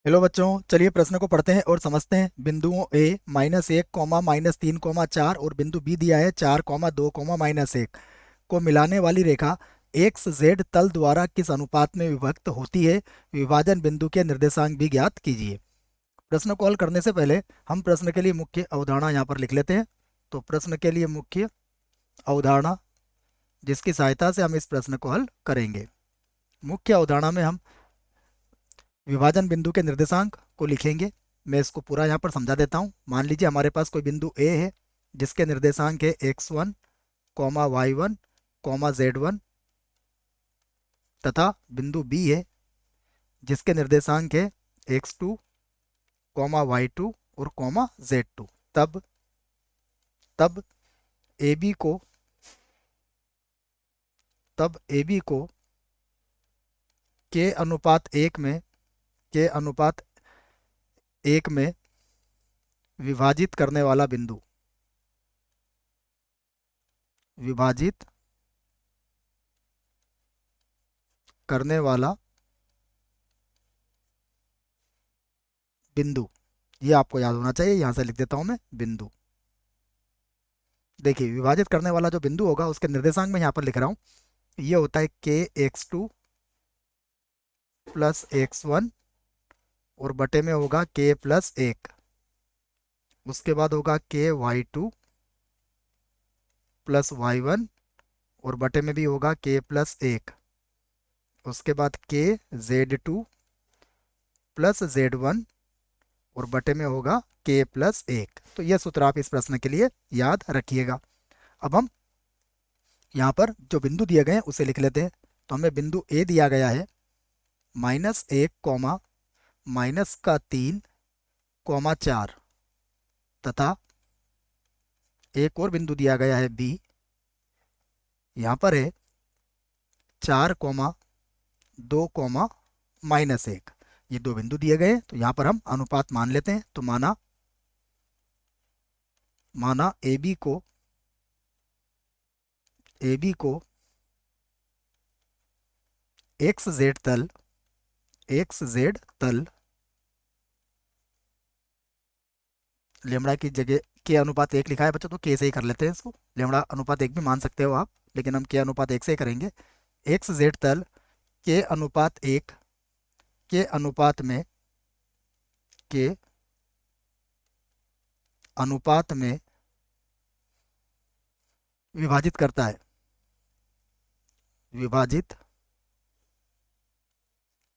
Hello बच्चों, चलिए प्रश्न को पढ़ते हैं और समझते हैं। बिंदुओं ए -1, -3, -4 और बिंदु बी दिया है 4, 2, -1 को मिलाने वाली रेखा एक्स जेड तल द्वारा किस अनुपात में विभक्त होती है। विभाजन बिंदु के निर्देशांक भी ज्ञात कीजिए। प्रश्न को हल करने से पहले हम प्रश्न के लिए मुख्य अवधारणा यहाँ पर लिख लेते हैं। तो प्रश्न के लिए मुख्य अवधारणा जिसकी सहायता से हम इस प्रश्न को हल करेंगे। मुख्य अवधारणा में हम विभाजन बिंदु के निर्देशांक को लिखेंगे। मैं इसको पूरा यहाँ पर समझा देता हूँ। मान लीजिए हमारे पास कोई बिंदु ए है जिसके निर्देशांक है x1, y1, z1 तथा बिंदु बी है जिसके निर्देशांक है x2, y2 और z2। तब तब ए बी को तब ए बी को के अनुपात एक में विभाजित करने वाला बिंदु विभाजित करने वाला बिंदु, ये आपको याद होना चाहिए। यहां से लिख देता हूं मैं बिंदु। देखिए, विभाजित करने वाला जो बिंदु होगा उसके निर्देशांक में यहाँ पर लिख रहा हूँ। ये होता है के x2 प्लस x1 और बटे में होगा के प्लस 1। उसके बाद होगा के y2 प्लस y1 और बटे में भी होगा के प्लस 1। उसके बाद के z2 प्लस z1 और बटे में होगा के प्लस 1। तो यह सूत्र आप इस प्रश्न के लिए याद रखिएगा। अब हम यहाँ पर जो बिंदु दिए गए हैं उसे लिख लेते हैं। तो हमें बिंदु ए दिया गया है -1, -3, 4 तथा एक और बिंदु दिया गया है बी। यहाँ पर है 4, 2, -1। ये दो बिंदु दिए गए हैं तो यहाँ पर हम अनुपात मान लेते हैं। तो माना ए बी को एक्स जेड तल लेमड़ा की जगह के अनुपात 1 लिखा है बच्चों, तो के से ही कर लेते हैं इसको। लेमड़ा अनुपात 1 भी मान सकते हो आप, लेकिन हम के अनुपात 1 से ही करेंगे। एक्स जेड तल के अनुपात 1 के के अनुपात में विभाजित करता है विभाजित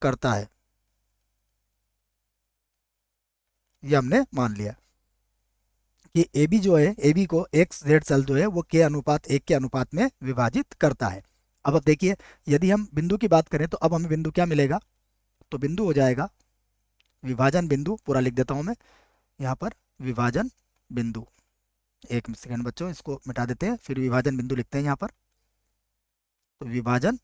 करता है ये हमने मान लिया कि ए बी जो है, ए बी को एक्स जेड तल जो है वो के अनुपात 1 के अनुपात में विभाजित करता है। अब देखिए, यदि हम बिंदु की बात करें तो अब हमें बिंदु क्या मिलेगा। तो बिंदु हो जाएगा विभाजन बिंदु। पूरा लिख देता हूं मैं यहाँ पर, विभाजन बिंदु। एक सेकंड बच्चों, इसको मिटा देते हैं, फिर विभाजन बिंदु लिखते हैं यहाँ पर। तो विभाजन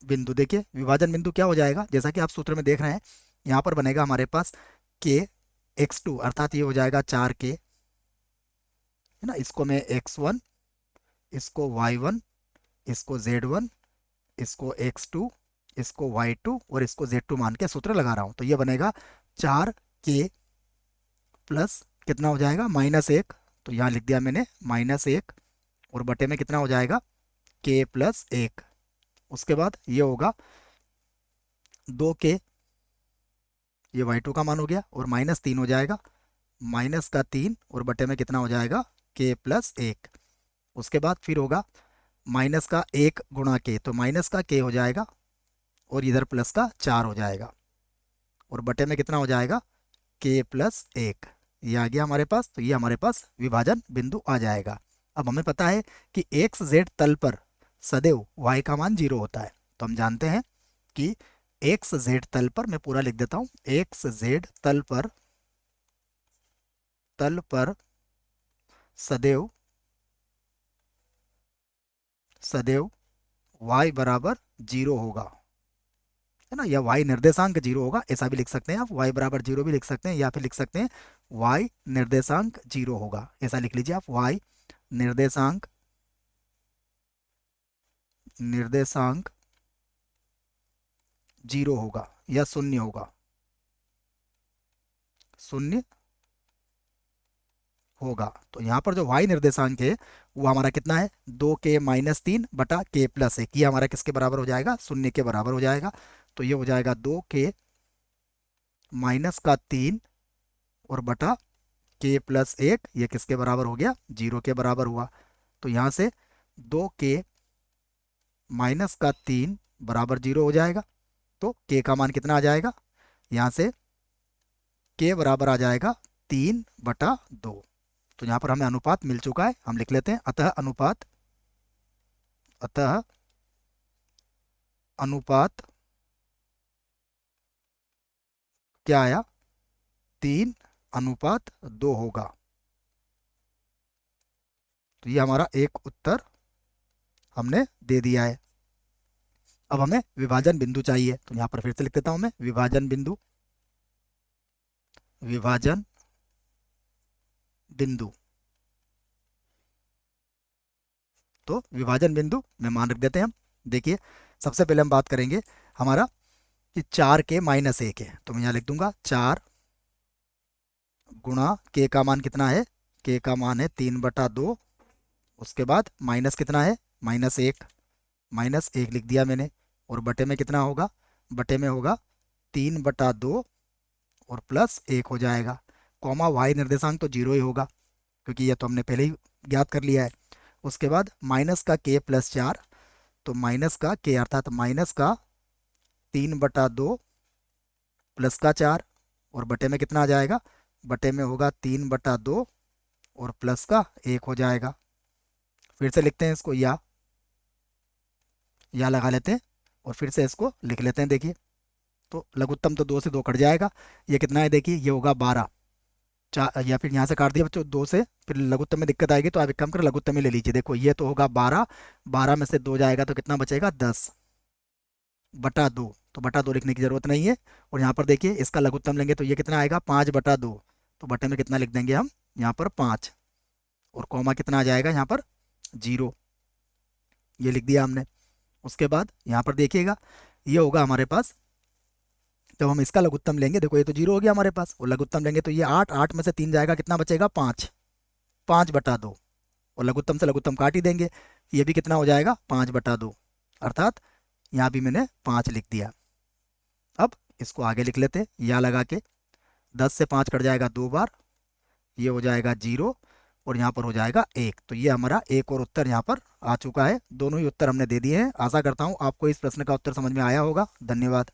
बिंदु देखिए, विभाजन बिंदु क्या हो जाएगा, जैसा कि आप सूत्र में देख रहे हैं। यहाँ पर बनेगा हमारे पास के x2, अर्थात ये हो जाएगा 4 के, है ना। इसको मैं x1, इसको y1, इसको z1, इसको x2, इसको y2 और इसको z2 मान के सूत्र लगा रहा हूँ। तो ये बनेगा 4 के प्लस कितना हो जाएगा, -1। तो यहाँ लिख दिया मैंने -1 और बटे में कितना हो जाएगा, के प्लस 1। उसके बाद ये होगा 2 के, ये y2 का मान हो गया, और -3 हो जाएगा, -3 और बटे में कितना हो जाएगा, के प्लस 1। उसके बाद फिर होगा -1 गुणा के, तो -के हो जाएगा और इधर +4 हो जाएगा, और बटे में कितना हो जाएगा, के प्लस 1। ये आ गया हमारे पास। तो ये हमारे पास विभाजन बिंदु आ जाएगा। अब हमें पता है कि एक्स जेड तल पर सदैव y का मान 0 होता है। तो हम जानते हैं कि एक्स जेड तल पर, मैं पूरा लिख देता हूं, एक्स जेड तल पर सदैव y बराबर 0 होगा, है ना। या y निर्देशांक 0 होगा, ऐसा भी लिख सकते हैं आप। y बराबर 0 भी लिख सकते हैं, या फिर लिख सकते हैं y निर्देशांक 0 होगा, ऐसा लिख लीजिए आप। y निर्देशांक निर्देशांक 0 होगा या शून्य होगा, शून्य होगा। तो यहाँ पर जो y निर्देशांक है वो हमारा कितना है, 2k-3/k+1, ये हमारा किसके बराबर हो जाएगा, शून्य के बराबर हो जाएगा। तो ये हो जाएगा 2k-3 और बटा k+1, ये किसके बराबर हो गया, 0 के बराबर हुआ। तो यहाँ से 2k-3 बराबर 0 हो जाएगा। तो k का मान कितना आ जाएगा, यहाँ से k बराबर आ जाएगा 3/2। तो यहाँ पर हमें अनुपात मिल चुका है, हम लिख लेते हैं अतः अनुपात क्या आया, 3:2 होगा। तो ये हमारा एक उत्तर हमने दे दिया है। अब हमें विभाजन बिंदु चाहिए, तो यहाँ पर फिर से लिख देता हूँ मैं, विभाजन बिंदु, विभाजन बिंदु। तो विभाजन बिंदु में मान रख देते हैं हम। देखिए सबसे पहले हम बात करेंगे हमारा कि 4k-1 है, तो मैं यहाँ लिख दूंगा 4 गुणा k का मान कितना है, k का मान है 3/2, उसके बाद माइनस कितना है, -1, -1 लिख दिया मैंने, और बटे में कितना होगा, बटे में होगा 3/2 और +1 हो जाएगा, कॉमा y निर्देशांक तो 0 ही होगा क्योंकि ये तो हमने पहले ही ज्ञात कर लिया है। उसके बाद माइनस का k+4, तो माइनस का k अर्थात माइनस का 3/2 प्लस का 4, और बटे में कितना आ जाएगा, बटे में होगा 3/2 और प्लस का 1 हो जाएगा। फिर से लिखते हैं इसको, या लगा लेते हैं और फिर से इसको लिख लेते हैं। देखिए तो लघुत्तम तो 2 से 2 कट जाएगा, ये कितना है, देखिए ये होगा 12, या फिर यहाँ से काट दिया बच्चों 2 से, फिर लघुत्तम में दिक्कत आएगी तो आप एक काम करें लघुत्तम में ले लीजिए। देखो ये तो होगा 12, 12 में से 2 जाएगा तो कितना बचेगा, 10/2, तो /2 लिखने की जरूरत नहीं है। और यहाँ पर देखिए इसका लघुत्तम लेंगे तो ये कितना आएगा, 5/2, तो बटे में कितना लिख देंगे हम, यहाँ पर 5, और कॉमा कितना आ जाएगा यहाँ पर 0, ये लिख दिया हमने। उसके बाद यहाँ पर देखिएगा ये होगा हमारे पास, जब हम इसका लघुत्तम लेंगे, देखो ये तो 0 हो गया हमारे पास, और लघुत्तम लेंगे तो ये 8, 8 में से 3 जाएगा, कितना बचेगा, 5, 5/2, और लघुत्तम से लघुत्तम काट ही देंगे, ये भी कितना हो जाएगा, 5/2, अर्थात यहाँ भी मैंने 5 लिख दिया। अब इसको आगे लिख लेते हैं, या लगा के 10 से 5 कट जाएगा 2 बार, ये हो जाएगा 0, और यहाँ पर हो जाएगा 1। तो ये हमारा एक और उत्तर यहाँ पर आ चुका है। दोनों ही उत्तर हमने दे दिए हैं। आशा करता हूँ आपको इस प्रश्न का उत्तर समझ में आया होगा। धन्यवाद।